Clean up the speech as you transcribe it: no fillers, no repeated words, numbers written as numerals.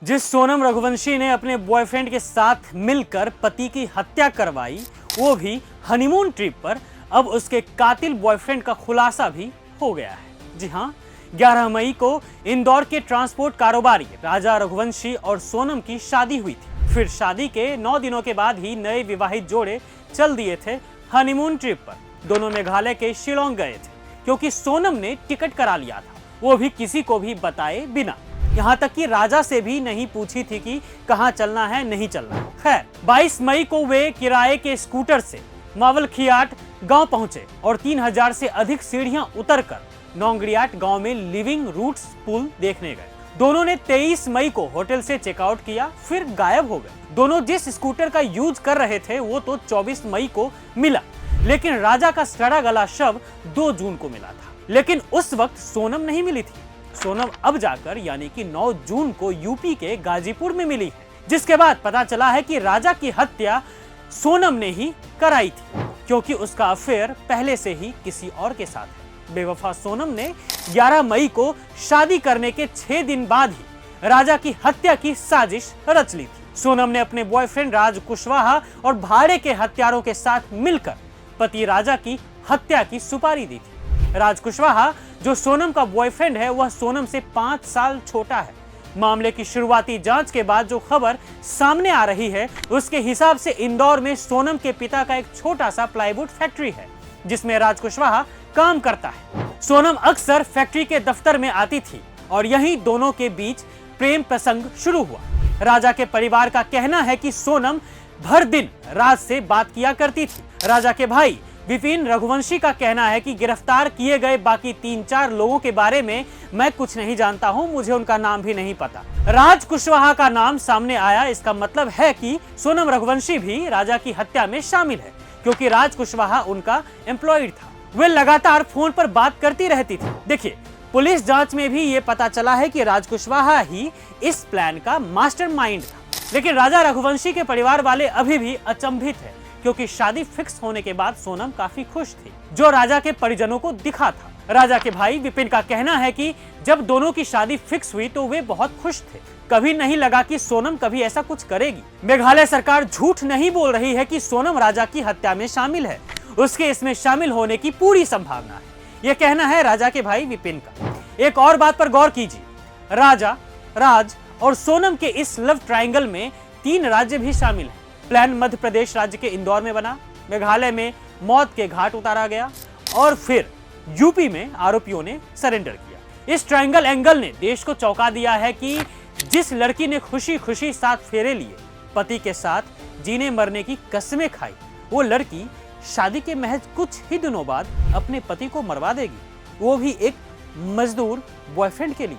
जिस सोनम रघुवंशी ने अपने बॉयफ्रेंड के साथ मिलकर पति की हत्या करवाई, वो भी हनीमून ट्रिप पर, अब उसके कातिल बॉयफ्रेंड का खुलासा भी हो गया है। जी हां, 11 मई को इंदौर के ट्रांसपोर्ट कारोबारी राजा रघुवंशी और सोनम की शादी हुई थी। फिर शादी के 9 दिनों के बाद ही नए विवाहित जोड़े चल दिए थे हनीमून ट्रिप पर। दोनों मेघालय के शिलोंग गए थे क्योंकि सोनम ने टिकट करा लिया था, वो भी किसी को भी बताए बिना। यहाँ तक कि राजा से भी नहीं पूछी थी कि कहाँ चलना है, नहीं चलना है। खैर, 22 मई को वे किराए के स्कूटर से मावलखियाट गांव पहुंचे और 3000 से अधिक सीढ़ियां उतरकर नोंगड़ियाट गांव में लिविंग रूट्स पुल देखने गए। दोनों ने 23 मई को होटल से चेकआउट किया, फिर गायब हो गए। दोनों जिस स्कूटर का यूज कर रहे थे वो तो 24 मई को मिला, लेकिन राजा का सड़ा गला शव 2 जून को मिला था। लेकिन उस वक्त सोनम नहीं मिली थी। सोनम अब जाकर यानी कि 9 जून को यूपी के गाजीपुर में मिली है, जिसके बाद पता चला है कि राजा की हत्या सोनम ने ही कराई थी, क्योंकि उसका अफेयर पहले से ही किसी और के साथ है। बेवफा सोनम ने 11 मई को शादी करने के 6 दिन बाद ही राजा की हत्या की साजिश रच ली थी। सोनम ने अपने बॉयफ्रेंड राज कुशवाहा और भाड़े के हत्यारों के साथ मिलकर पति राजा की हत्या की सुपारी दी थी। राज कुशवाहा जो सोनम का बॉयफ्रेंड है, वह सोनम से 5 साल छोटा है। मामले की शुरुआती जांच के बाद जो खबर सामने आ रही है, उसके हिसाब से इंदौर में सोनम के पिता का एक छोटा सा प्लाईवुड फैक्ट्री है, जिसमें राज कुशवाहा काम करता है। सोनम अक्सर फैक्ट्री के दफ्तर में आती थी और यहीं दोनों के बीच प्रेम प्रसंग शुरू हुआ। राजा के परिवार का कहना है कि सोनम भर दिन राज से बात किया करती थी। राजा के भाई विपिन रघुवंशी का कहना है कि गिरफ्तार किए गए बाकी 3-4 लोगों के बारे में मैं कुछ नहीं जानता हूं, मुझे उनका नाम भी नहीं पता। राज कुशवाहा का नाम सामने आया, इसका मतलब है कि सोनम रघुवंशी भी राजा की हत्या में शामिल है, क्योंकि राज कुशवाहा उनका एम्प्लॉयड था। वे लगातार फोन पर बात करती रहती थी। देखिए, पुलिस जांच में भी ये पता चला है कि राज कुशवाहा ही इस प्लान का मास्टरमाइंड था। लेकिन राजा रघुवंशी के परिवार वाले अभी भी अचंभित है, क्योंकि शादी फिक्स होने के बाद सोनम काफी खुश थी, जो राजा के परिजनों को दिखा था। राजा के भाई विपिन का कहना है कि जब दोनों की शादी फिक्स हुई तो वे बहुत खुश थे। कभी नहीं लगा कि सोनम कभी ऐसा कुछ करेगी। मेघालय सरकार झूठ नहीं बोल रही है कि सोनम राजा की हत्या में शामिल है, उसके इसमें शामिल होने की पूरी संभावना है। यह कहना है राजा के भाई विपिन का। एक और बात पर गौर कीजिए, राजा, राज और सोनम के इस लव ट्रायंगल में 3 राज्य भी शामिल हैं। प्लान मध्य प्रदेश राज्य के इंदौर में बना, मेघालय में मौत के घाट उतारा गया और फिर यूपी में आरोपियों ने सरेंडर किया। इस ट्रायंगल एंगल ने देश को चौंका दिया है कि जिस लड़की ने खुशी खुशी 7 फेरे लिए, पति के साथ जीने मरने की कस्में खाई, वो लड़की शादी के महज कुछ ही दिनों बाद अपने पति को मरवा देगी, वो भी एक मजदूर बॉयफ्रेंड के लिए।